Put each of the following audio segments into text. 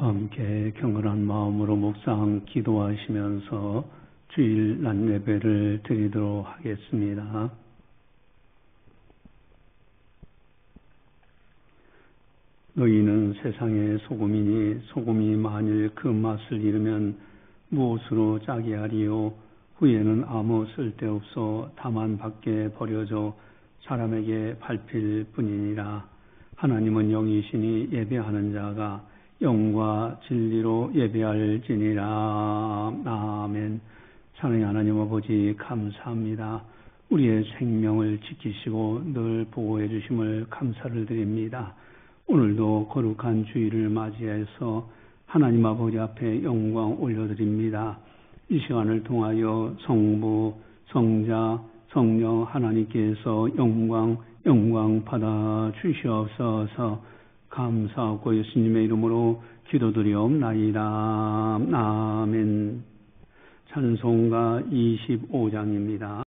다 함께 경건한 마음으로 묵상 기도하시면서 주일 낮 예배를 드리도록 하겠습니다. 너희는 세상의 소금이니 소금이 만일 그 맛을 잃으면 무엇으로 짜게 하리요? 후에는 아무 쓸데없어 다만 밖에 버려져 사람에게 밟힐 뿐이니라. 하나님은 영이시니 예배하는 자가 영과 진리로 예배할지니라. 아멘. 사랑의 하나님 아버지 감사합니다. 우리의 생명을 지키시고 늘 보호해 주심을 감사를 드립니다. 오늘도 거룩한 주일을 맞이해서 하나님 아버지 앞에 영광 올려드립니다. 이 시간을 통하여 성부, 성자, 성령 하나님께서 영광 받아 주시옵소서. 감사하고 예수님의 이름으로 기도드리옵나이다. 아멘. 찬송가 25장입니다.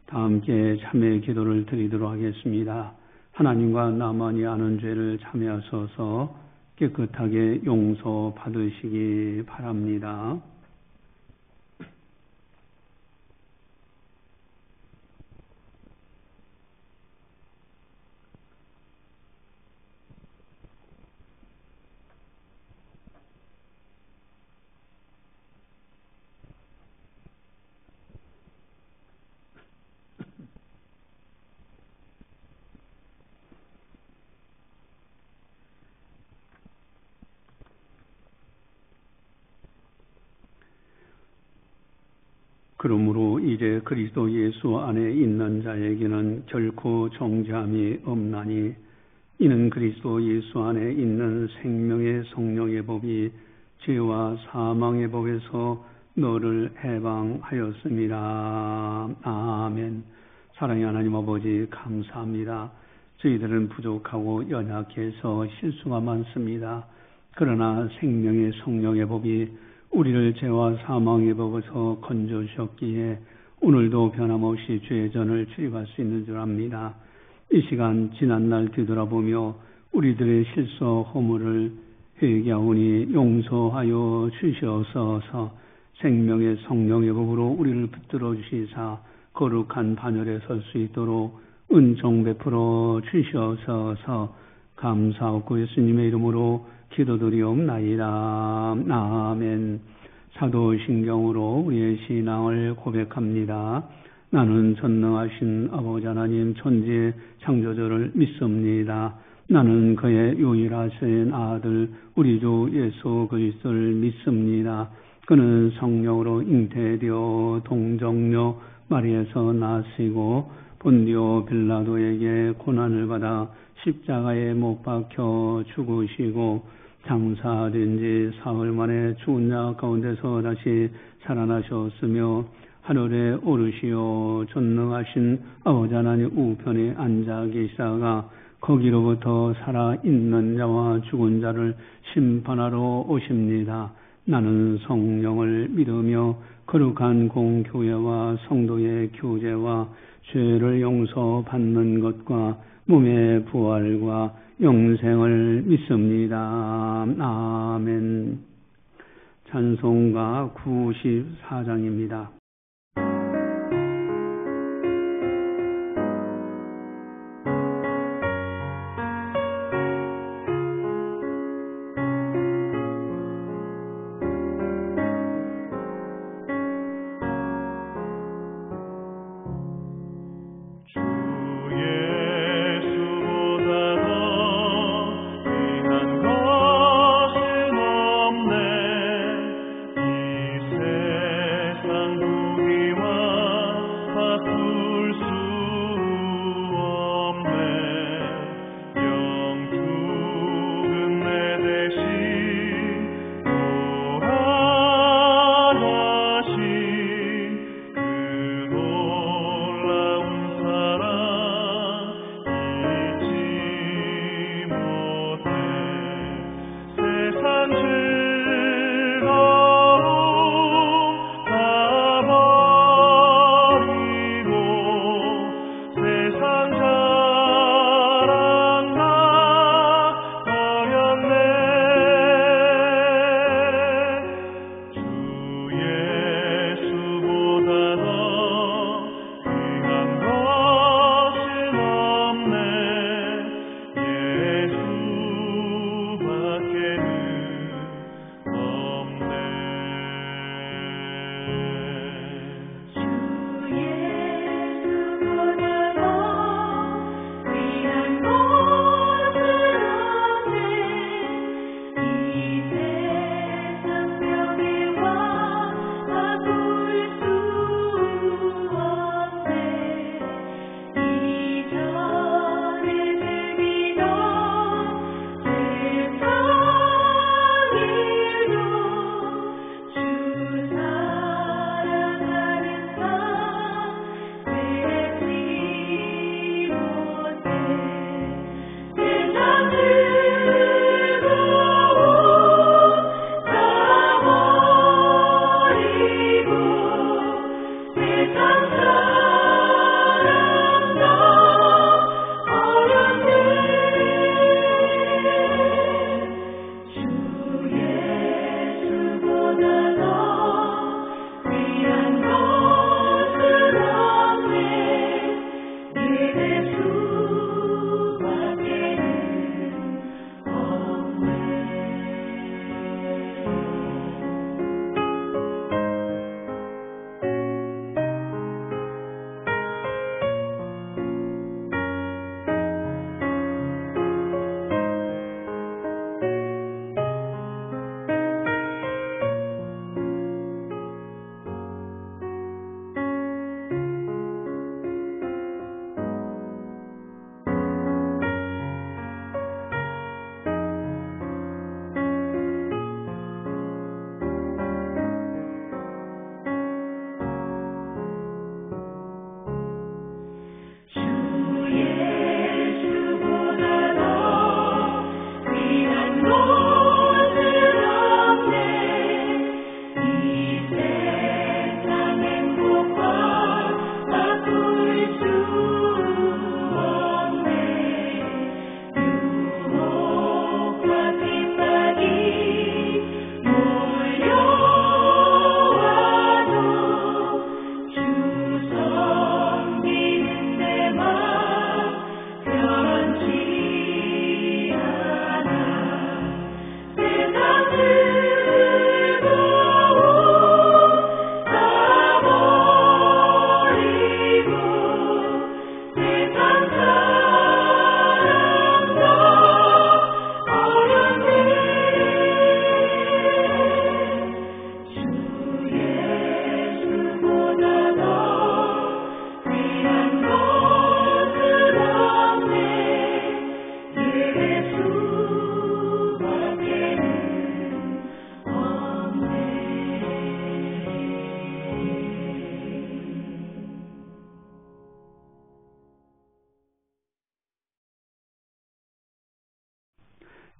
다 함께 참회의 기도를 드리도록 하겠습니다. 하나님과 나만이 아는 죄를 참회하셔서 깨끗하게 용서받으시기 바랍니다. 그러므로 이제 그리스도 예수 안에 있는 자에게는 결코 정죄함이 없나니 이는 그리스도 예수 안에 있는 생명의 성령의 법이 죄와 사망의 법에서 너를 해방하였습니다. 아멘. 사랑의 하나님 아버지 감사합니다. 저희들은 부족하고 연약해서 실수가 많습니다. 그러나 생명의 성령의 법이 우리를 죄와 사망의 법에서 건져주셨기에 오늘도 변함없이 죄의 전을 출입할 수 있는 줄 압니다. 이 시간 지난날 뒤돌아보며 우리들의 실수 허물을 회개하오니 용서하여 주시옵소서. 생명의 성령의 법으로 우리를 붙들어 주시사 거룩한 반열에 설 수 있도록 은총 베풀어 주시옵소서. 감사하고 예수님의 이름으로 기도드리옵나이다. 아멘. 사도신경으로 우리의 신앙을 고백합니다. 나는 전능하신 아버지 하나님 천지의 창조주를 믿습니다. 나는 그의 유일하신 아들 우리 주 예수 그리스도를 믿습니다. 그는 성령으로 잉태되어 동정녀 마리에서 나시고 본디오 빌라도에게 고난을 받아 십자가에 못 박혀 죽으시고 장사된 지 사흘 만에 죽은 자 가운데서 다시 살아나셨으며 하늘에 오르시어 전능하신 아버지 하나님 우편에 앉아 계시다가 거기로부터 살아있는 자와 죽은 자를 심판하러 오십니다. 나는 성령을 믿으며 거룩한 공교회와 성도의 교제와 죄를 용서받는 것과 몸의 부활과 영생을 믿습니다. 아멘. 찬송가 94장입니다. 세상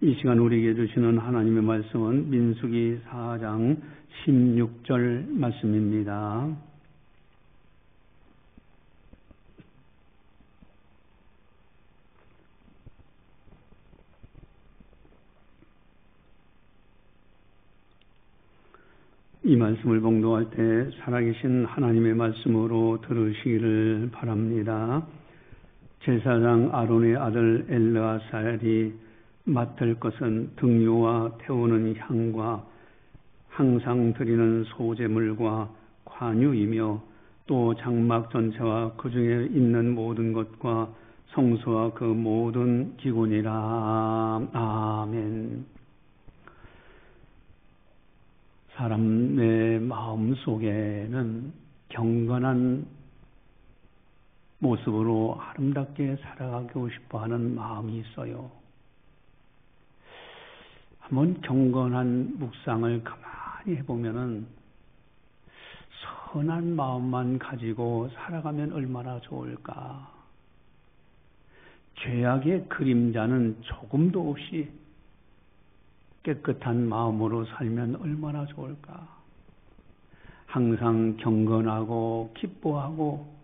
이 시간 우리에게 주시는 하나님의 말씀은 민수기 4장 16절 말씀입니다. 이 말씀을 봉독할 때 살아계신 하나님의 말씀으로 들으시기를 바랍니다. 제사장 아론의 아들 엘르아살이 맡을 것은 등유와 태우는 향과 항상 드리는 소제물과 관유이며 또 장막 전체와 그 중에 있는 모든 것과 성소와 그 모든 기곤이라. 아멘. 사람의 마음 속에는 경건한 모습으로 아름답게 살아가고 싶어하는 마음이 있어요. 한번 경건한 묵상을 가만히 해보면은 선한 마음만 가지고 살아가면 얼마나 좋을까. 죄악의 그림자는 조금도 없이 깨끗한 마음으로 살면 얼마나 좋을까. 항상 경건하고 기뻐하고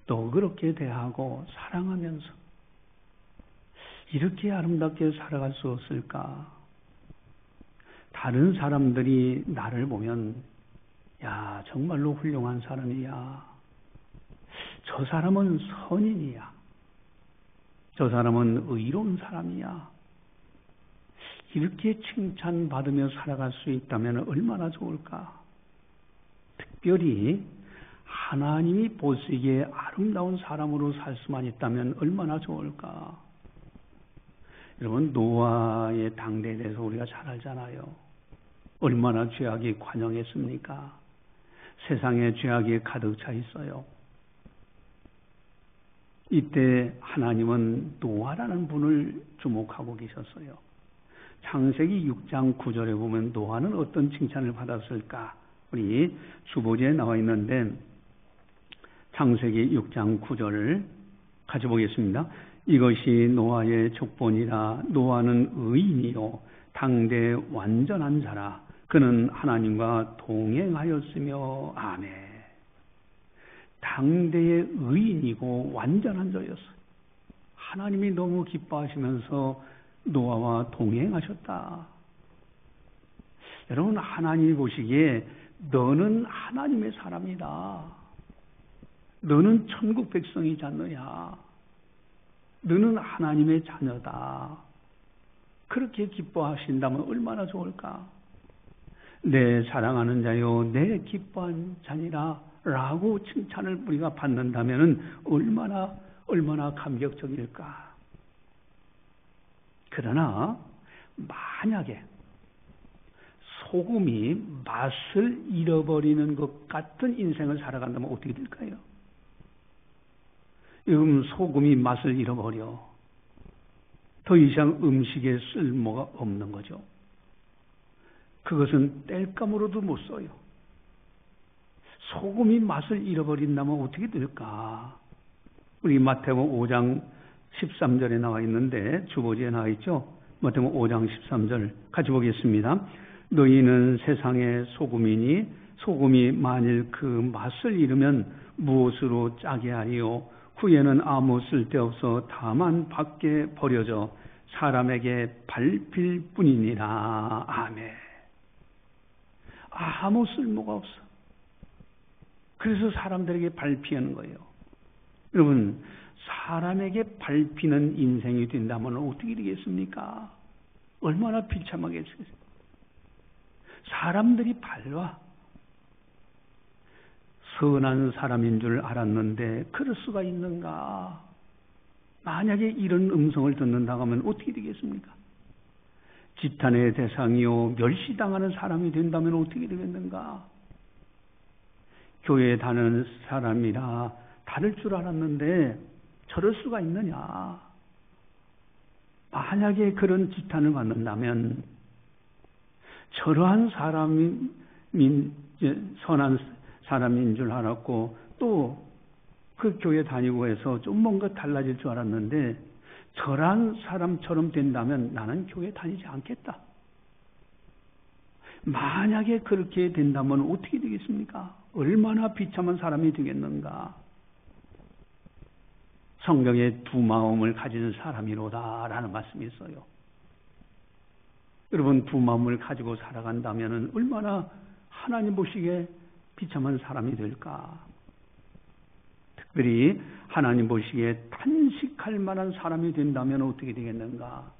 또 그렇게 대하고 사랑하면서 이렇게 아름답게 살아갈 수 없을까. 다른 사람들이 나를 보면 야 정말로 훌륭한 사람이야. 저 사람은 선인이야. 저 사람은 의로운 사람이야. 이렇게 칭찬받으며 살아갈 수 있다면 얼마나 좋을까. 특별히 하나님이 보시기에 아름다운 사람으로 살 수만 있다면 얼마나 좋을까. 여러분 노아의 당대에 대해서 우리가 잘 알잖아요. 얼마나 죄악이 관영했습니까? 세상에 죄악이 가득 차 있어요. 이때 하나님은 노아라는 분을 주목하고 계셨어요. 창세기 6장 9절에 보면 노아는 어떤 칭찬을 받았을까? 우리 주보지에 나와 있는데 창세기 6장 9절을 같이 보겠습니다. 이것이 노아의 족본이라. 노아는 의인이요 당대 완전한 자라. 그는 하나님과 동행하였으며. 아멘. 당대의 의인이고 완전한 자였어요. 하나님이 너무 기뻐하시면서 노아와 동행하셨다. 여러분 하나님이 보시기에 너는 하나님의 사람이다. 너는 천국 백성이지 않느냐. 너는 하나님의 자녀다. 그렇게 기뻐하신다면 얼마나 좋을까. 내 사랑하는 자요 내 기뻐한 자니라 라고 칭찬을 우리가 받는다면 얼마나 감격적일까. 그러나 만약에 소금이 맛을 잃어버리는 것 같은 인생을 살아간다면 어떻게 될까요? 지금 소금이 맛을 잃어버려 더 이상 음식에 쓸모가 없는 거죠. 그것은 땔감으로도 못 써요. 소금이 맛을 잃어버린다면 어떻게 될까? 우리 마태복음 5장 13절에 나와 있는데 주보지에 나와 있죠. 마태복음 5장 13절 같이 보겠습니다. 너희는 세상의 소금이니 소금이 만일 그 맛을 잃으면 무엇으로 짜게 하리요? 후에는 아무 쓸데없어 다만 밖에 버려져 사람에게 밟힐 뿐이니라. 아멘. 아무 쓸모가 없어. 그래서 사람들에게 밟히는 거예요. 여러분 사람에게 밟히는 인생이 된다면 어떻게 되겠습니까? 얼마나 비참하겠어요. 사람들이 밟아. 선한 사람인 줄 알았는데 그럴 수가 있는가? 만약에 이런 음성을 듣는다고 하면 어떻게 되겠습니까? 지탄의 대상이요 멸시당하는 사람이 된다면 어떻게 되겠는가? 교회에 다니는 사람이라 다를 줄 알았는데 저럴 수가 있느냐? 만약에 그런 지탄을 받는다면 저러한 사람이 선한 사람인 줄 알았고 또 그 교회 다니고 해서 좀 뭔가 달라질 줄 알았는데 저런 사람처럼 된다면 나는 교회 다니지 않겠다. 만약에 그렇게 된다면 어떻게 되겠습니까? 얼마나 비참한 사람이 되겠는가? 성경에 두 마음을 가지는 사람이로다라는 말씀이 있어요. 여러분, 두 마음을 가지고 살아간다면 얼마나 하나님 보시기에 비참한 사람이 될까? 특별히 하나님 보시기에 탄식할 만한 사람이 된다면 어떻게 되겠는가?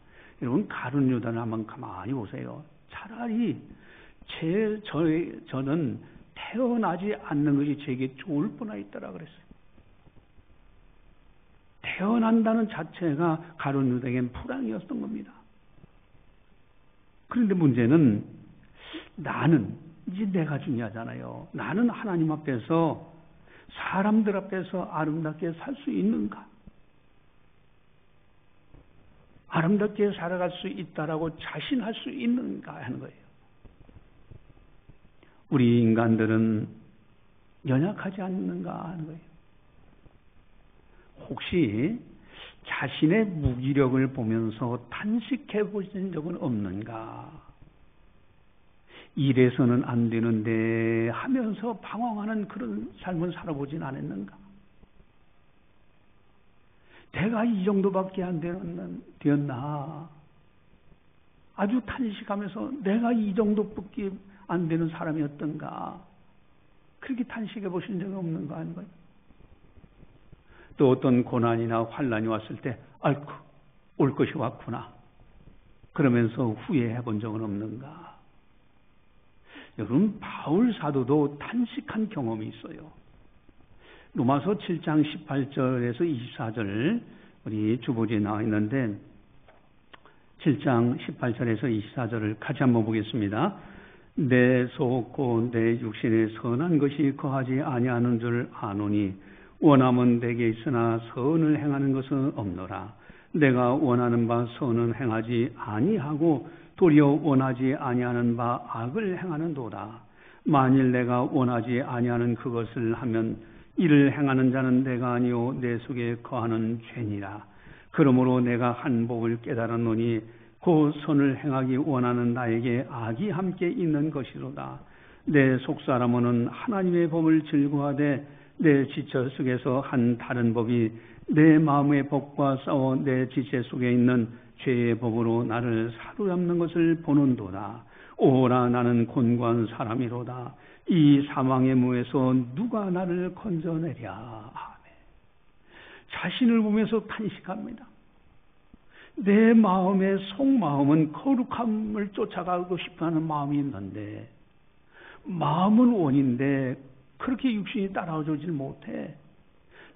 여러분, 가룟 유다를 한번 가만히 보세요. 차라리 저는 태어나지 않는 것이 제게 좋을 뻔하 있더라 그랬어요. 태어난다는 자체가 가룟 유다에겐 불황이었던 겁니다. 그런데 문제는 나는, 이제 내가 중요하잖아요. 나는 하나님 앞에서, 사람들 앞에서 아름답게 살 수 있는가? 아름답게 살아갈 수 있다라고 자신할 수 있는가 하는 거예요. 우리 인간들은 연약하지 않는가 하는 거예요. 혹시 자신의 무기력을 보면서 탄식해 보신 적은 없는가? 이래서는 안 되는데 하면서 방황하는 그런 삶을 살아보진 않았는가? 내가 이 정도밖에 안 되었나? 아주 탄식하면서 내가 이 정도밖에 안 되는 사람이었던가? 그렇게 탄식해 보신 적이 없는가 하는 거예요. 또 어떤 고난이나 환난이 왔을 때 아이고 올 것이 왔구나 그러면서 후회해 본 적은 없는가? 여러분, 바울 사도도 탄식한 경험이 있어요. 로마서 7장 18절에서 24절 우리 주보지에 나와 있는데 7장 18절에서 24절을 같이 한번 보겠습니다. 내 속 내 육신에 선한 것이 거하지 아니하는 줄 아노니 원함은 내게 있으나 선을 행하는 것은 없노라. 내가 원하는 바 선은 행하지 아니하고 도리어 원하지 아니하는 바 악을 행하는도다. 만일 내가 원하지 아니하는 그것을 하면 이를 행하는 자는 내가 아니요 내 속에 거하는 죄니라. 그러므로 내가 한 법을 깨달았노니 그 선을 행하기 원하는 나에게 악이 함께 있는 것이로다. 내 속사람은 하나님의 법을 즐거워하되 내 지체 속에서 한 다른 법이 내 마음의 법과 싸워 내 지체 속에 있는 죄의 법으로 나를 사로잡는 것을 보는도다. 오라 나는 곤고한 사람이로다. 이 사망의 무에서 누가 나를 건져내랴. 아멘. 자신을 보면서 탄식합니다. 내 마음의 속마음은 거룩함을 쫓아가고 싶어하는 마음이 있는데 마음은 원인데 그렇게 육신이 따라오질 못해.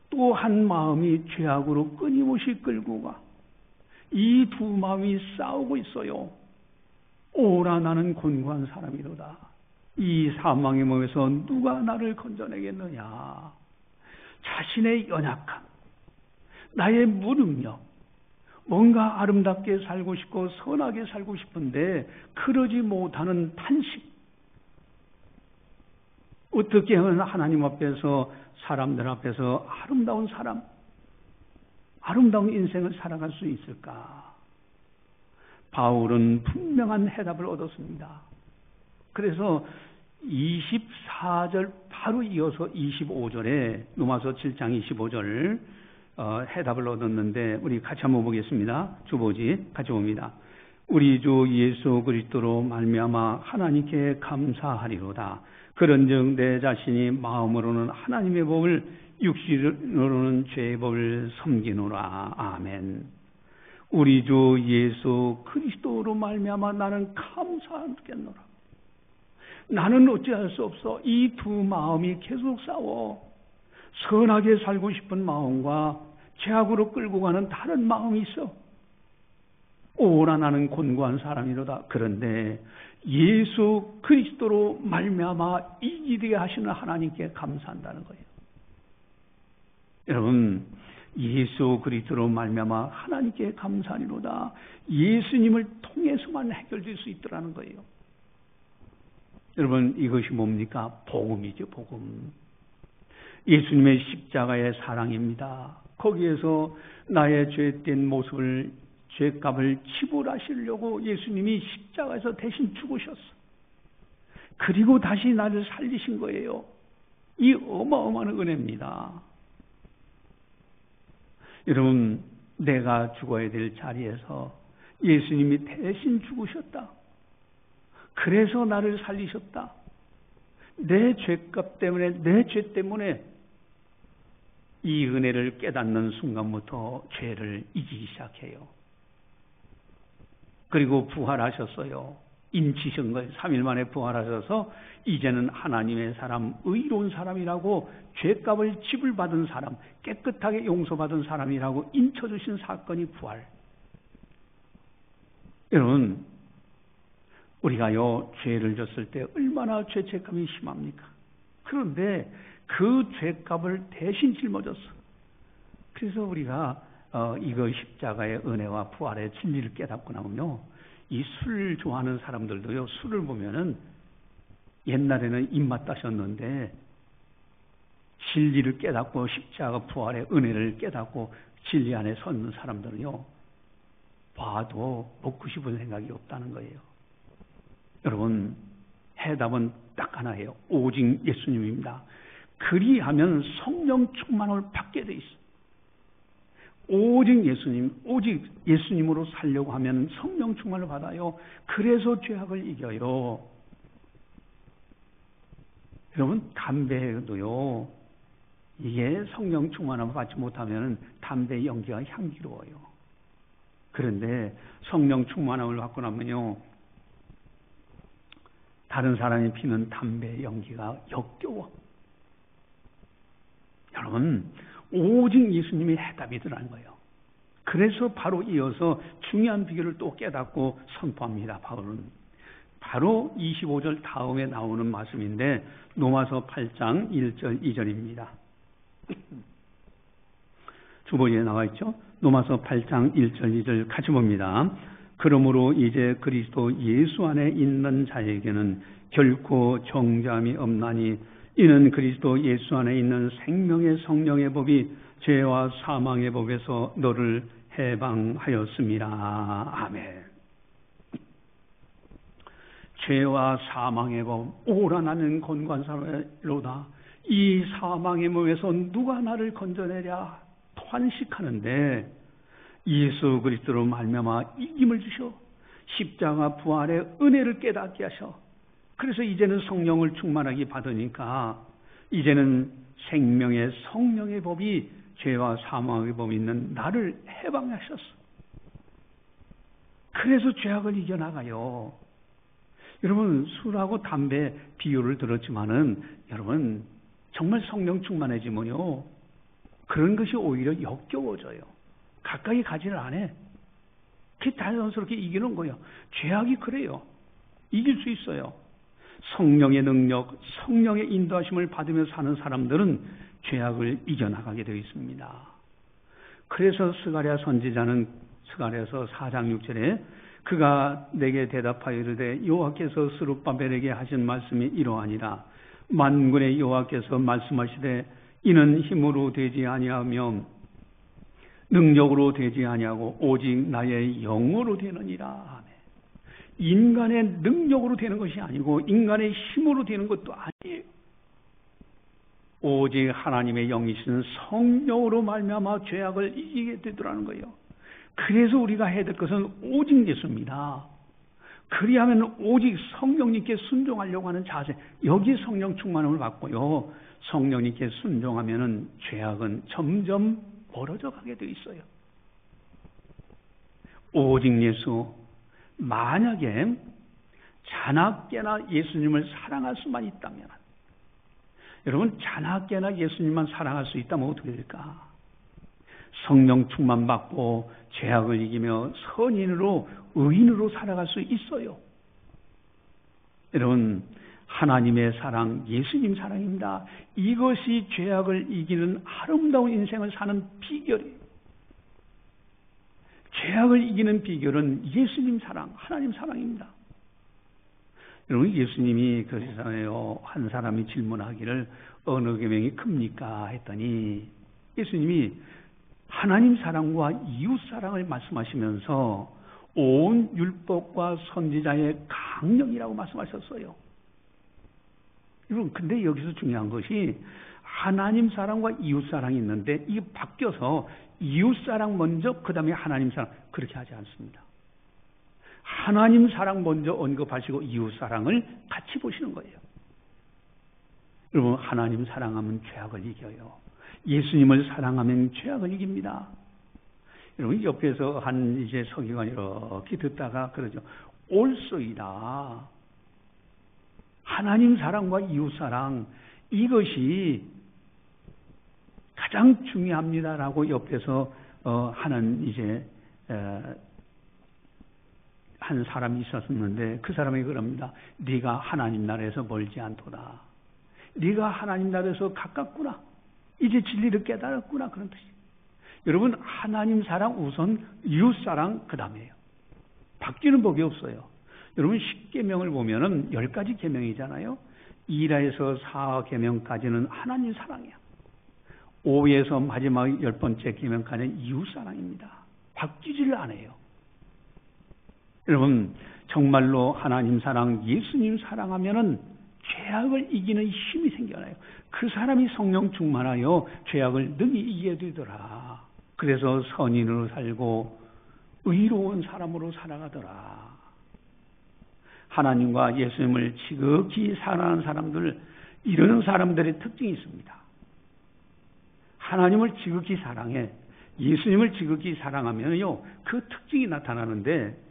또 한 마음이 죄악으로 끊임없이 끌고 가. 이 두 마음이 싸우고 있어요. 오라 나는 곤고한 사람이로다. 이 사망의 몸에서 누가 나를 건져내겠느냐. 자신의 연약함, 나의 무능력, 뭔가 아름답게 살고 싶고 선하게 살고 싶은데 그러지 못하는 탄식. 어떻게 하면 하나님 앞에서 사람들 앞에서 아름다운 사람, 아름다운 인생을 살아갈 수 있을까? 바울은 분명한 해답을 얻었습니다. 그래서 24절 바로 이어서 25절에 로마서 7장 25절 해답을 얻었는데 우리 같이 한번 보겠습니다. 주보지 같이 봅니다. 우리 주 예수 그리스도로 말미암아 하나님께 감사하리로다. 그런즉 내 자신이 마음으로는 하나님의 법을 육신으로는 죄의 법을 섬기노라. 아멘. 우리 주 예수 그리스도로 말미암아 나는 감사하겠노라. 나는 어찌할 수 없어. 이 두 마음이 계속 싸워. 선하게 살고 싶은 마음과 죄악으로 끌고 가는 다른 마음이 있어. 오라 나는 곤고한 사람이로다. 그런데 예수 그리스도로 말미암아 이기게 하시는 하나님께 감사한다는 거예요. 여러분, 예수 그리스도로 말미암아 하나님께 감사하리로다. 예수님을 통해서만 해결될 수 있더라는 거예요. 여러분, 이것이 뭡니까? 복음이죠, 복음. 예수님의 십자가의 사랑입니다. 거기에서 나의 죄된 모습을, 죄값을 지불하시려고 예수님이 십자가에서 대신 죽으셨어. 그리고 다시 나를 살리신 거예요. 이 어마어마한 은혜입니다. 여러분, 내가 죽어야 될 자리에서 예수님이 대신 죽으셨다. 그래서 나를 살리셨다. 내 죄값 때문에, 내 죄 때문에 이 은혜를 깨닫는 순간부터 죄를 잊기 시작해요. 그리고 부활하셨어요. 인치신 거예요. 3일 만에 부활하셔서 이제는 하나님의 사람, 의로운 사람이라고, 죄값을 지불받은 사람, 깨끗하게 용서받은 사람이라고 인쳐주신 사건이 부활. 여러분, 우리가요, 죄를 졌을 때 얼마나 죄책감이 심합니까? 그런데 그 죄값을 대신 짊어졌어. 그래서 우리가 이거 십자가의 은혜와 부활의 진리를 깨닫고 나면요, 이 술 좋아하는 사람들도요, 술을 보면은 옛날에는 입맛 따셨는데 진리를 깨닫고 십자가 부활의 은혜를 깨닫고 진리 안에 선 사람들은요, 봐도 먹고 싶은 생각이 없다는 거예요. 여러분, 해답은 딱 하나예요. 오직 예수님입니다. 그리하면 성령 충만을 받게 돼 있어요. 오직 예수님, 오직 예수님으로 살려고 하면 성령 충만을 받아요. 그래서 죄악을 이겨요. 여러분, 담배도요, 이게 성령 충만을 받지 못하면 담배의 연기가 향기로워요. 그런데 성령 충만함을 받고 나면요, 다른 사람이 피는 담배의 연기가 역겨워. 여러분, 오직 예수님이 해답이더라는 거예요. 그래서 바로 이어서 중요한 비결을 또 깨닫고 선포합니다. 바울은 바로 25절 다음에 나오는 말씀인데, 로마서 8장 1절 2절입니다. 주보에 나와 있죠. 로마서 8장 1절 2절 같이 봅니다. 그러므로 이제 그리스도 예수 안에 있는 자에게는 결코 정죄함이 없나니, 이는 그리스도 예수 안에 있는 생명의 성령의 법이 죄와 사망의 법에서 너를 해방하였습니다. 아멘. 죄와 사망의 법, 오라 나는 건관사로다. 이 사망의 몸에서 누가 나를 건져내랴 탄식하는데, 예수 그리스도로 말미암아 이김을 주셔 십자가 부활의 은혜를 깨닫게 하셔. 그래서 이제는 성령을 충만하게 받으니까 이제는 생명의 성령의 법이, 죄와 사망의 법이 있는 나를 해방하셨어. 그래서 죄악을 이겨나가요. 여러분, 술하고 담배 비유를 들었지만은, 여러분, 정말 성령 충만해지면요, 그런 것이 오히려 역겨워져요. 가까이 가지를 안 해. 그게 자연스럽게 이기는 거예요. 죄악이 그래요. 이길 수 있어요. 성령의 능력, 성령의 인도하심을 받으며 사는 사람들은 죄악을 이겨나가게 되어 있습니다. 그래서 스가랴 선지자는 스가랴서 4장 6절에 그가 내게 대답하여 이르되 여호와께서 스룹바벨에게 하신 말씀이 이러하니라. 만군의 여호와께서 말씀하시되 이는 힘으로 되지 아니하며 능력으로 되지 아니하고 오직 나의 영으로 되느니라. 인간의 능력으로 되는 것이 아니고 인간의 힘으로 되는 것도 아니에요. 오직 하나님의 영이신 성령으로 말미암아 죄악을 이기게 되더라는 거예요. 그래서 우리가 해야 될 것은 오직 예수입니다. 그리하면 오직 성령님께 순종하려고 하는 자세, 여기 성령 충만함을 받고요, 성령님께 순종하면은 죄악은 점점 멀어져 가게 되어 있어요. 오직 예수. 만약에 자나깨나 예수님을 사랑할 수만 있다면, 여러분, 자나깨나 예수님만 사랑할 수 있다면 어떻게 될까? 성령 충만 받고 죄악을 이기며 선인으로, 의인으로 살아갈 수 있어요. 여러분, 하나님의 사랑, 예수님 사랑입니다. 이것이 죄악을 이기는 아름다운 인생을 사는 비결이에요. 죄악을 이기는 비결은 예수님 사랑, 하나님 사랑입니다. 여러분, 예수님이 그 세상에요, 한 사람이 질문하기를 어느 계명이 큽니까? 했더니 예수님이 하나님 사랑과 이웃 사랑을 말씀하시면서 온 율법과 선지자의 강령이라고 말씀하셨어요. 여러분, 근데 여기서 중요한 것이 하나님 사랑과 이웃 사랑이 있는데 이게 바뀌어서 이웃 사랑 먼저 그 다음에 하나님 사랑, 그렇게 하지 않습니다. 하나님 사랑 먼저 언급하시고 이웃 사랑을 같이 보시는 거예요. 여러분, 하나님 사랑하면 죄악을 이겨요. 예수님을 사랑하면 죄악을 이깁니다. 여러분, 옆에서 한 이제 서기관이 이렇게 듣다가 그러죠. 옳소이다. 하나님 사랑과 이웃 사랑, 이것이 가장 중요합니다라고 옆에서 하는 이제 한 사람이 있었는데 그 사람이 그럽니다. 네가 하나님 나라에서 멀지 않도다. 네가 하나님 나라에서 가깝구나. 이제 진리를 깨달았구나. 그런 뜻이에요. 여러분, 하나님 사랑 우선, 이웃 사랑 그 다음이에요. 바뀌는 법이 없어요. 여러분, 10계명을 보면은 10가지 계명이잖아요. 1에서 4계명까지는 하나님 사랑이야. 5에서 마지막 10번째 계명까지는 이웃 사랑입니다. 바뀌지를 않아요. 여러분, 정말로 하나님 사랑, 예수님 사랑하면은 죄악을 이기는 힘이 생겨나요. 그 사람이 성령 충만하여 죄악을 능히 이기게 되더라. 그래서 선인으로 살고 의로운 사람으로 살아가더라. 하나님과 예수님을 지극히 사랑하는 사람들, 이런 사람들의 특징이 있습니다. 하나님을 지극히 사랑해, 예수님을 지극히 사랑하면요, 그 특징이 나타나는데,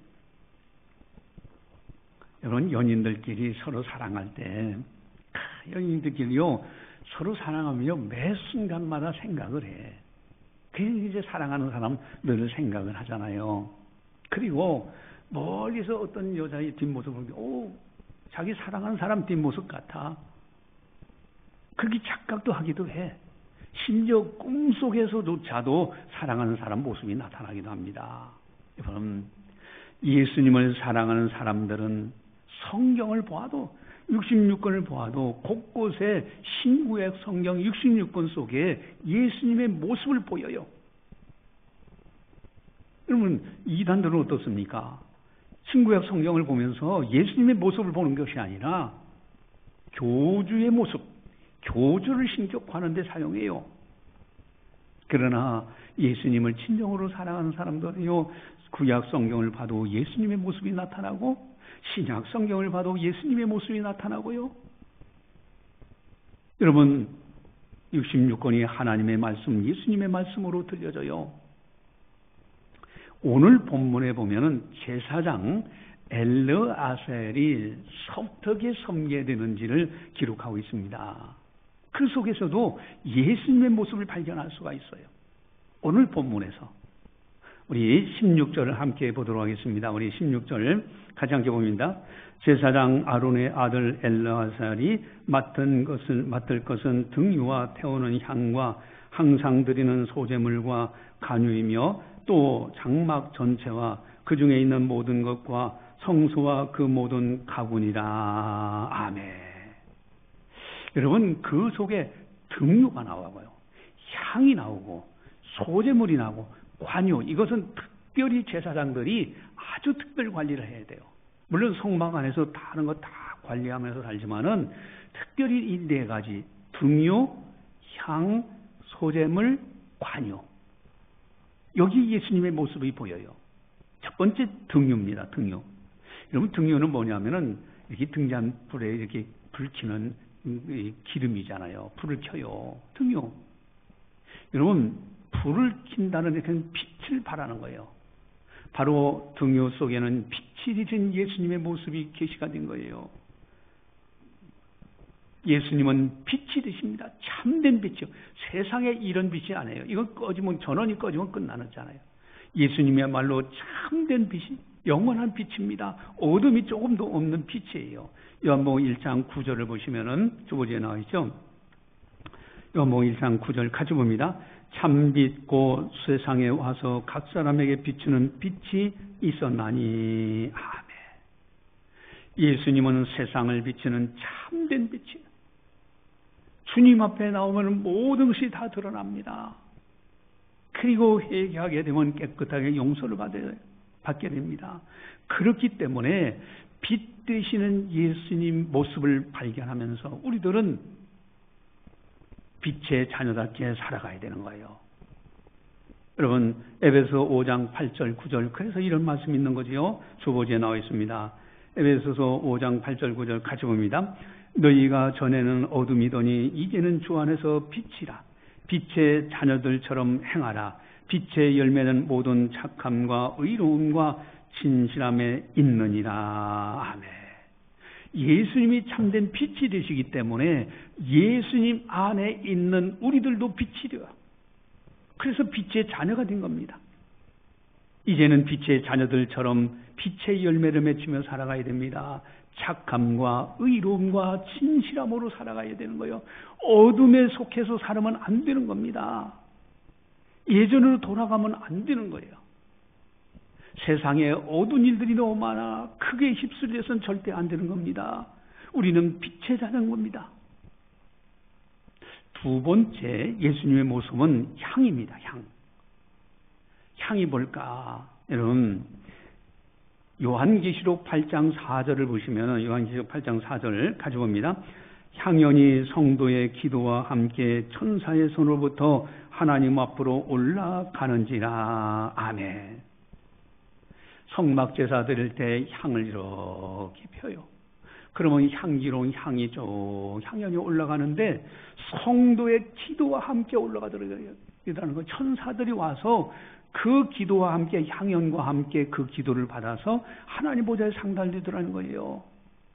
여러분, 연인들끼리 서로 사랑할 때, 연인들끼리요, 서로 사랑하면요, 매 순간마다 생각을 해. 그래서 이제 사랑하는 사람 늘 생각을 하잖아요. 그리고 멀리서 어떤 여자의 뒷모습을 보면, 자기 사랑하는 사람 뒷모습 같아. 그렇게 착각도 하기도 해. 심지어 꿈속에서조차도 사랑하는 사람 모습이 나타나기도 합니다. 여러분, 예수님을 사랑하는 사람들은 성경을 보아도, 66권을 보아도 곳곳에 신구약 성경 66권 속에 예수님의 모습을 보여요. 여러분, 이단들은 어떻습니까? 신구약 성경을 보면서 예수님의 모습을 보는 것이 아니라 교주의 모습, 교주를 신격화하는 데 사용해요. 그러나 예수님을 진정으로 사랑하는 사람들은요, 구약 성경을 봐도 예수님의 모습이 나타나고 신약 성경을 봐도 예수님의 모습이 나타나고요. 여러분, 66권이 하나님의 말씀, 예수님의 말씀으로 들려져요. 오늘 본문에 보면은 제사장 엘르아셀이 어떻게 섬겨되는지를 기록하고 있습니다. 그 속에서도 예수님의 모습을 발견할 수가 있어요. 오늘 본문에서. 우리 16절을 함께 보도록 하겠습니다. 우리 16절 같이 함께 봅니다. 제사장 아론의 아들 엘르아살이 맡을 것은 등유와 태우는 향과 항상 드리는 소제물과 간유이며 또 장막 전체와 그 중에 있는 모든 것과 성소와 그 모든 가군이라. 아멘. 여러분, 그 속에 등유가 나와요. 향이 나오고 소제물이 나오고 관유, 이것은 특별히 제사장들이 아주 특별 관리를 해야 돼요. 물론 성막 안에서 다른 거 다 관리하면서 살지만은 특별히 이 네 가지, 등유, 향, 소제물, 관유. 여기 예수님의 모습이 보여요. 첫 번째 등유입니다. 등유. 여러분, 등유는 뭐냐면은 이렇게 등잔불에 이렇게 불 켜는 기름이잖아요. 불을 켜요. 등유. 여러분, 불을 킨다는 것은 빛을 발하는 거예요. 바로 등유 속에는 빛이 되신 예수님의 모습이 계시가 된 거예요. 예수님은 빛이 되십니다. 참된 빛이요. 세상에 이런 빛이 아니에요. 이거 꺼지면, 전원이 꺼지면 끝나잖아요. 예수님이야말로 참된 빛이, 영원한 빛입니다. 어둠이 조금도 없는 빛이에요. 요한복음 1장 9절을 보시면은 주보지에 나와 있죠. 요한복음 1장 9절 같이 봅니다. 참빛 곧 세상에 와서 각 사람에게 비추는 빛이 있었나니. 아멘. 예수님은 세상을 비추는 참된 빛이에요. 주님 앞에 나오면 모든 것이 다 드러납니다. 그 그리고 회개하게 되면 깨끗하게 용서를 받게 됩니다. 그렇기 때문에 빛 되시는 예수님 모습을 발견하면서 우리들은 빛의 자녀답게 살아가야 되는 거예요. 여러분, 에베소 5장 8절 9절 그래서 이런 말씀이 있는 거지요. 주보지에 나와 있습니다. 에베소서 5장 8절 9절 같이 봅니다. 너희가 전에는 어둠이더니 이제는 주 안에서 빛이라. 빛의 자녀들처럼 행하라. 빛의 열매는 모든 착함과 의로움과 진실함에 있느니라. 아멘. 예수님이 참된 빛이 되시기 때문에 예수님 안에 있는 우리들도 빛이 되어요. 그래서 빛의 자녀가 된 겁니다. 이제는 빛의 자녀들처럼 빛의 열매를 맺히며 살아가야 됩니다. 착함과 의로움과 진실함으로 살아가야 되는 거예요. 어둠에 속해서 살면 안 되는 겁니다. 예전으로 돌아가면 안 되는 거예요. 세상에 어두운 일들이 너무 많아 크게 휩쓸려서는 절대 안 되는 겁니다. 우리는 빛의 자녀인 겁니다. 두 번째 예수님의 모습은 향입니다. 향이 뭘까? 여러분, 요한계시록 8장 4절을 보시면 요한계시록 8장 4절 가져봅니다. 향연이 성도의 기도와 함께 천사의 손으로부터 하나님 앞으로 올라가는지라. 아멘. 성막제사 드릴 때 향을 이렇게 펴요. 그러면 향기로운 향이 쭉 향연이 올라가는데 성도의 기도와 함께 올라가더라는 거. 천사들이 와서 그 기도와 함께 향연과 함께 그 기도를 받아서 하나님 보좌에 상달되더라는 거예요.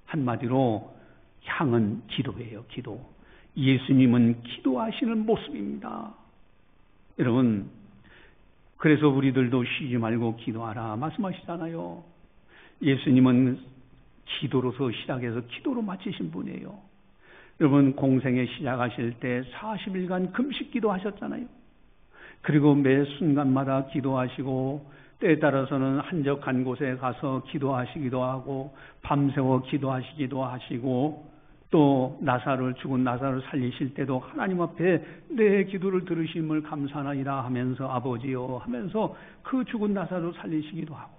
한마디로 향은 기도예요. 기도. 예수님은 기도하시는 모습입니다. 여러분, 그래서 우리들도 쉬지 말고 기도하라 말씀하시잖아요. 예수님은 기도로서 시작해서 기도로 마치신 분이에요. 여러분, 공생에 시작하실 때 40일간 금식 기도하셨잖아요. 그리고 매 순간마다 기도하시고 때에 따라서는 한적한 곳에 가서 기도하시기도 하고 밤새워 기도하시기도 하시고 또 죽은 나사로를 살리실 때도 하나님 앞에 내 기도를 들으심을 감사하나이다 하면서 아버지요 하면서 그 죽은 나사로를 살리시기도 하고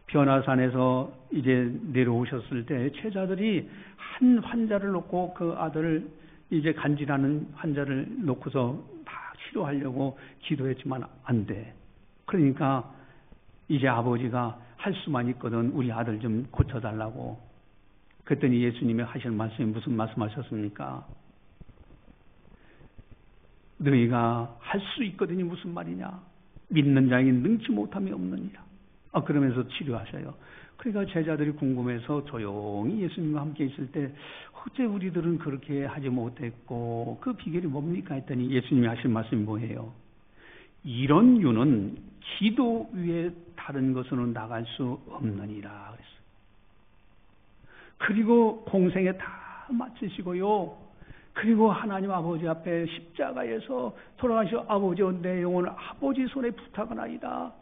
변화산에서 이제 내려오셨을 때 제자들이 한 환자를 놓고 그 아들을 이제 간질하는 환자를 놓고서 다 치료하려고 기도했지만 안 돼. 그러니까 이제 아버지가 할 수만 있거든 우리 아들 좀 고쳐달라고. 그랬더니 예수님이 하시는 말씀이 무슨 말씀하셨습니까? 너희가 할 수 있거든이 무슨 말이냐? 믿는 자에게 능치 못함이 없느니라. 그러면서 치료하셔요. 그러니까 제자들이 궁금해서 조용히 예수님과 함께 있을 때 어째 우리들은 그렇게 하지 못했고 그 비결이 뭡니까 했더니 예수님이 하신 말씀이 뭐예요? 이런 유는 기도 위에 다른 것으로 나갈 수 없느니라 그랬어요. 그리고 공생에 다 마치시고요. 그리고 하나님 아버지 앞에 십자가에서 돌아가시고 아버지여 내 영혼을 아버지 손에 부탁하나이다.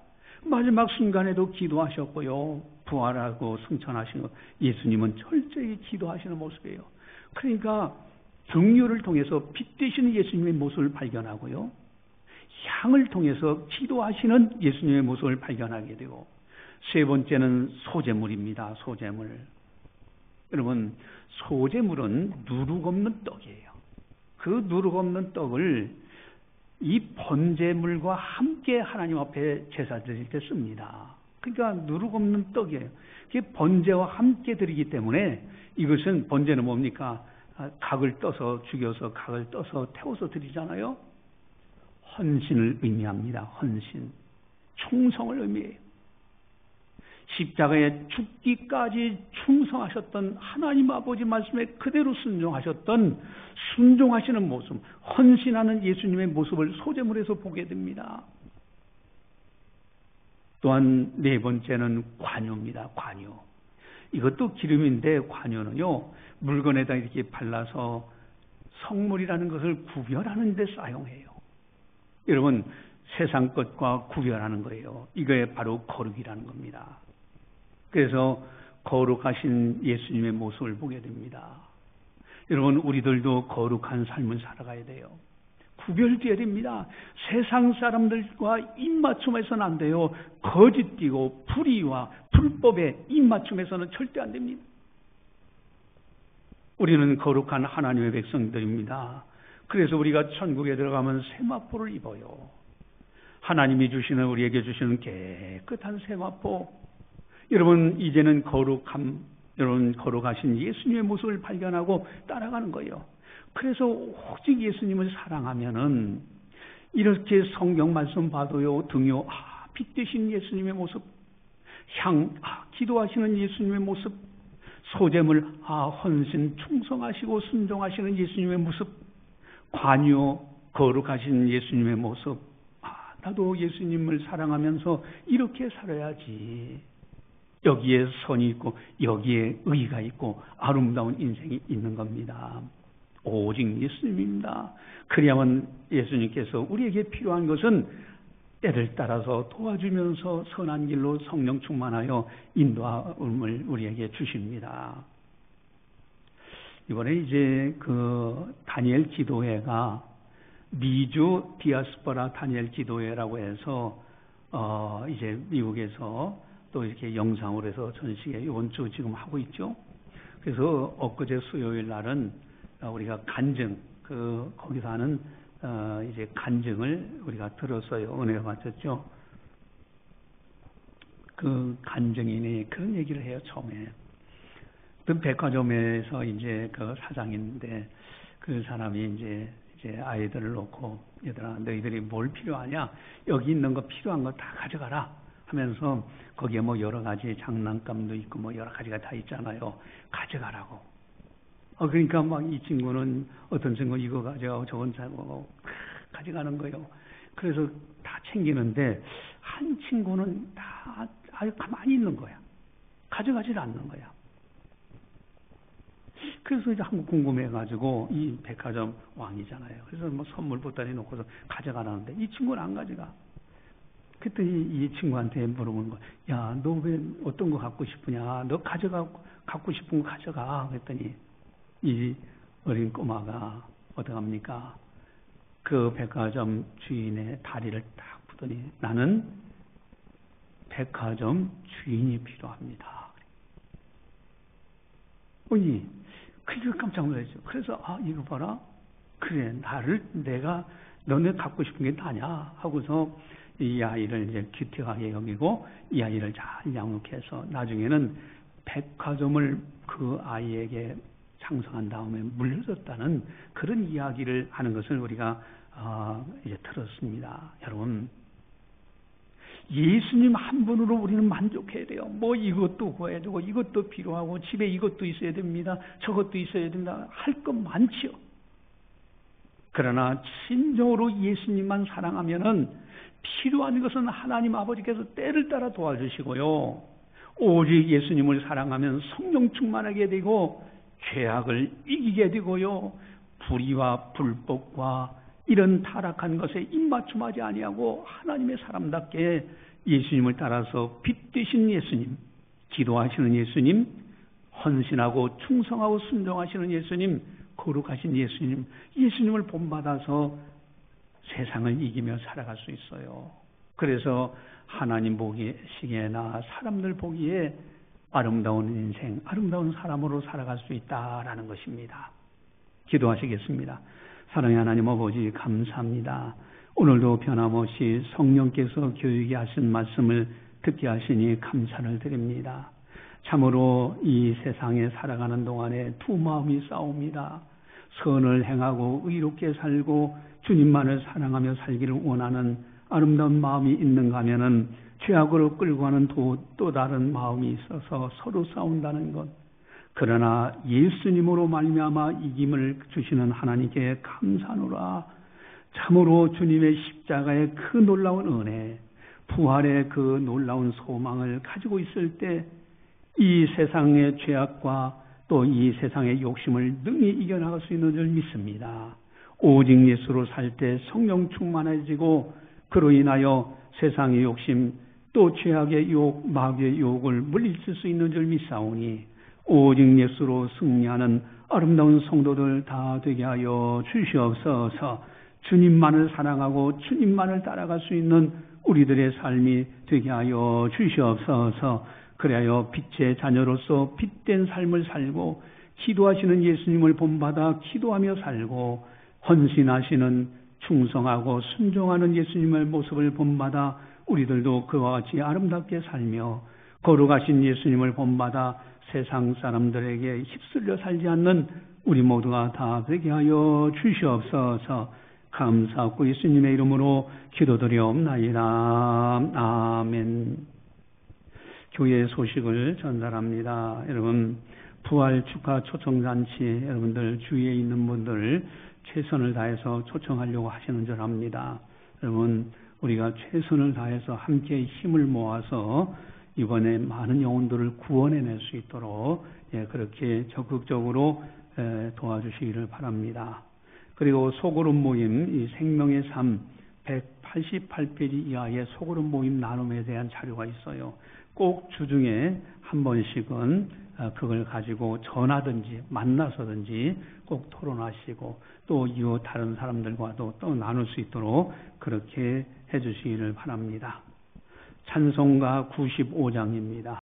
마지막 순간에도 기도하셨고요. 부활하고 승천하신 것. 예수님은 철저히 기도하시는 모습이에요. 그러니까 등유를 통해서 빛 되시는 예수님의 모습을 발견하고요. 향을 통해서 기도하시는 예수님의 모습을 발견하게 되고 세 번째는 소재물입니다. 소재물. 여러분, 소재물은 누룩 없는 떡이에요. 그 누룩 없는 떡을 이 번제물과 함께 하나님 앞에 제사 드릴 때 씁니다. 그러니까 누룩 없는 떡이에요. 그게 번제와 함께 드리기 때문에 이것은 번제는 뭡니까? 각을 떠서 죽여서 각을 떠서 태워서 드리잖아요. 헌신을 의미합니다. 헌신. 충성을 의미해요. 십자가에 죽기까지 충성하셨던 하나님 아버지 말씀에 그대로 순종하시는 모습, 헌신하는 예수님의 모습을 소재물에서 보게 됩니다. 또한 네 번째는 관유입니다. 관유. 이것도 기름인데 관유는요, 물건에다 이렇게 발라서 성물이라는 것을 구별하는 데 사용해요. 여러분, 세상 것과 구별하는 거예요. 이거에 바로 거룩이라는 겁니다. 그래서 거룩하신 예수님의 모습을 보게 됩니다. 여러분, 우리들도 거룩한 삶을 살아가야 돼요. 구별되어야 됩니다. 세상 사람들과 입맞춤해서는 안 돼요. 거짓되고 불의와 불법에 입맞춤해서는 절대 안 됩니다. 우리는 거룩한 하나님의 백성들입니다. 그래서 우리가 천국에 들어가면 세마포를 입어요. 하나님이 주시는, 우리에게 주시는 깨끗한 세마포. 여러분, 이제는 여러분 거룩하신 예수님의 모습을 발견하고 따라가는 거예요. 그래서 오직 예수님을 사랑하면은 이렇게 성경 말씀 봐도요, 등요, 빛 되신 예수님의 모습, 기도하시는 예수님의 모습, 소재물, 헌신, 충성하시고 순종하시는 예수님의 모습, 관유, 거룩하신 예수님의 모습, 나도 예수님을 사랑하면서 이렇게 살아야지. 여기에 선이 있고 여기에 의가 있고 아름다운 인생이 있는 겁니다. 오직 예수님입니다. 그래야만 예수님께서 우리에게 필요한 것은 때를 따라서 도와주면서 선한 길로 성령 충만하여 인도함을 우리에게 주십니다. 이번에 이제 그 다니엘 기도회가 미주 디아스포라 다니엘 기도회라고 해서 이제 미국에서 또 이렇게 영상으로 해서 전시회 이번 주 지금 하고 있죠. 그래서 엊그제 수요일 날은 우리가 간증, 거기서 하는 이제 간증을 우리가 들었어요. 은혜가 받았죠. 그 간증인이 그런 얘기를 해요. 처음에 그 백화점에서 이제 그 사장인데 그 사람이 이제 아이들을 놓고, 얘들아 너희들이 뭘 필요하냐, 여기 있는 거 필요한 거 다 가져가라 하면서 거기에 뭐 여러 가지 장난감도 있고 뭐 여러 가지가 다 있잖아요. 가져가라고. 그러니까 막 이 친구는, 어떤 친구 이거 가져가고 저건 가져가는 거예요. 그래서 다 챙기는데 한 친구는 다 아주 가만히 있는 거야. 가져가질 않는 거야. 그래서 이제 한국 궁금해가지고, 이 백화점 왕이잖아요. 그래서 뭐 선물 보따리 놓고서 가져가라는데 이 친구는 안 가져가. 그랬더니 이 친구한테 물어보는 거야. 야, 너 왜 어떤 거 갖고 싶으냐? 너 갖고 싶은 거 가져가. 그랬더니 이 어린 꼬마가 어떡합니까? 그 백화점 주인의 다리를 딱 보더니, 나는 백화점 주인이 필요합니다. 그래서 깜짝 놀랐죠. 그래서 이거 봐라. 그래, 너네 갖고 싶은 게 나냐 하고서 이 아이를 이제 귀티하게 여기고 이 아이를 잘 양육해서 나중에는 백화점을 그 아이에게 장성한 다음에 물려줬다는 그런 이야기를 하는 것을 우리가 이제 들었습니다. 여러분, 예수님 한 분으로 우리는 만족해야 돼요. 뭐 이것도 구해야 되고 이것도 필요하고 집에 이것도 있어야 됩니다. 저것도 있어야 된다. 할 것 많지요. 그러나 진정으로 예수님만 사랑하면은 필요한 것은 하나님 아버지께서 때를 따라 도와주시고요. 오직 예수님을 사랑하면 성령 충만하게 되고 죄악을 이기게 되고요. 불의와 불법과 이런 타락한 것에 입맞춤하지 아니하고 하나님의 사람답게 예수님을 따라서 빛 되신 예수님, 기도하시는 예수님, 헌신하고 충성하고 순종하시는 예수님, 거룩하신 예수님을 본받아서 세상을 이기며 살아갈 수 있어요. 그래서 하나님 보시기에나 사람들 보기에 아름다운 인생, 아름다운 사람으로 살아갈 수 있다라는 것입니다. 기도하시겠습니다. 사랑의 하나님 아버지, 감사합니다. 오늘도 변함없이 성령께서 교육이 하신 말씀을 듣게 하시니 감사를 드립니다. 참으로 이 세상에 살아가는 동안에 두 마음이 싸웁니다. 선을 행하고 의롭게 살고 주님만을 사랑하며 살기를 원하는 아름다운 마음이 있는가 하면은 죄악으로 끌고 가는 또 다른 마음이 있어서 서로 싸운다는 것. 그러나 예수님으로 말미암아 이김을 주시는 하나님께 감사하노라. 참으로 주님의 십자가의 그 놀라운 은혜, 부활의 그 놀라운 소망을 가지고 있을 때 이 세상의 죄악과 또 이 세상의 욕심을 능히 이겨나갈 수 있는 줄 믿습니다. 오직 예수로 살 때 성령 충만해지고 그로 인하여 세상의 욕심 또 죄악의 유혹, 마귀의 유혹을 물리칠 수 있는 줄 믿사오니 오직 예수로 승리하는 아름다운 성도들 다 되게 하여 주시옵소서. 주님만을 사랑하고 주님만을 따라갈 수 있는 우리들의 삶이 되게 하여 주시옵소서. 그래야 빛의 자녀로서 빛된 삶을 살고 기도하시는 예수님을 본받아 기도하며 살고 헌신하시는 충성하고 순종하는 예수님의 모습을 본받아 우리들도 그와 같이 아름답게 살며 거룩하신 예수님을 본받아 세상 사람들에게 휩쓸려 살지 않는 우리 모두가 다 되게 하여 주시옵소서. 감사하고 예수님의 이름으로 기도드리옵나이다. 아멘. 교회 소식을 전달합니다. 여러분, 부활 축하 초청잔치 여러분들 주위에 있는 분들 최선을 다해서 초청하려고 하시는 줄 압니다. 여러분, 우리가 최선을 다해서 함께 힘을 모아서 이번에 많은 영혼들을 구원해낼 수 있도록 그렇게 적극적으로 도와주시기를 바랍니다. 그리고 소그룹 모임, 이 생명의 삶 188페이지 이하의 소그룹 모임 나눔에 대한 자료가 있어요. 꼭 주중에 한 번씩은 그걸 가지고 전하든지 만나서든지 꼭 토론하시고 또 이후 다른 사람들과도 또 나눌 수 있도록 그렇게 해주시기를 바랍니다. 찬송가 95장입니다.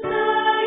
나의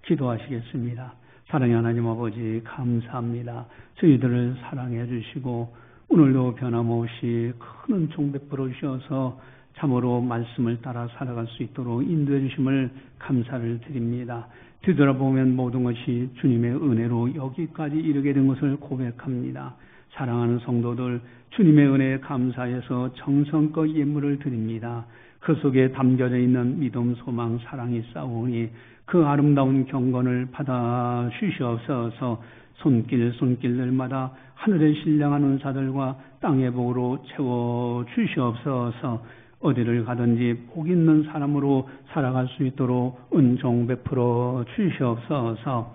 기도하시겠습니다. 사랑의 하나님 아버지 감사합니다. 저희들을 사랑해 주시고 오늘도 변함없이 큰 은총 베풀어 주셔서 참으로 말씀을 따라 살아갈 수 있도록 인도해 주심을 감사를 드립니다. 뒤돌아보면 모든 것이 주님의 은혜로 여기까지 이르게 된 것을 고백합니다. 사랑하는 성도들, 주님의 은혜에 감사해서 정성껏 예물을 드립니다. 그 속에 담겨져 있는 믿음, 소망, 사랑이 싸우니 그 아름다운 경건을 받아 주시옵소서. 손길들마다 하늘에 신령한 은사들과 땅의 복으로 채워 주시옵소서. 어디를 가든지 복 있는 사람으로 살아갈 수 있도록 은총 베풀어 주시옵소서.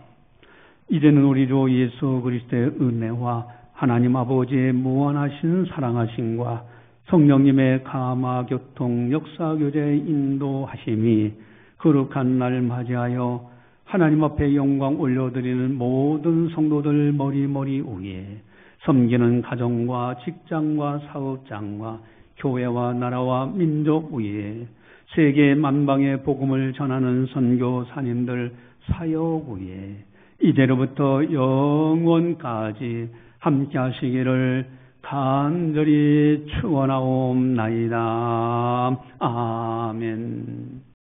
이제는 우리 주 예수 그리스도의 은혜와 하나님 아버지의 무한하신 사랑하심과 성령님의 감화 교통 역사 교제 인도하심이 거룩한 날 맞이하여 하나님 앞에 영광 올려드리는 모든 성도들 머리 위에 섬기는 가정과 직장과 사업장과 교회와 나라와 민족 위에 세계 만방의 복음을 전하는 선교사님들 사역 위에 이제로부터 영원까지 함께 하시기를 간절히 축원하옵나이다. 아멘.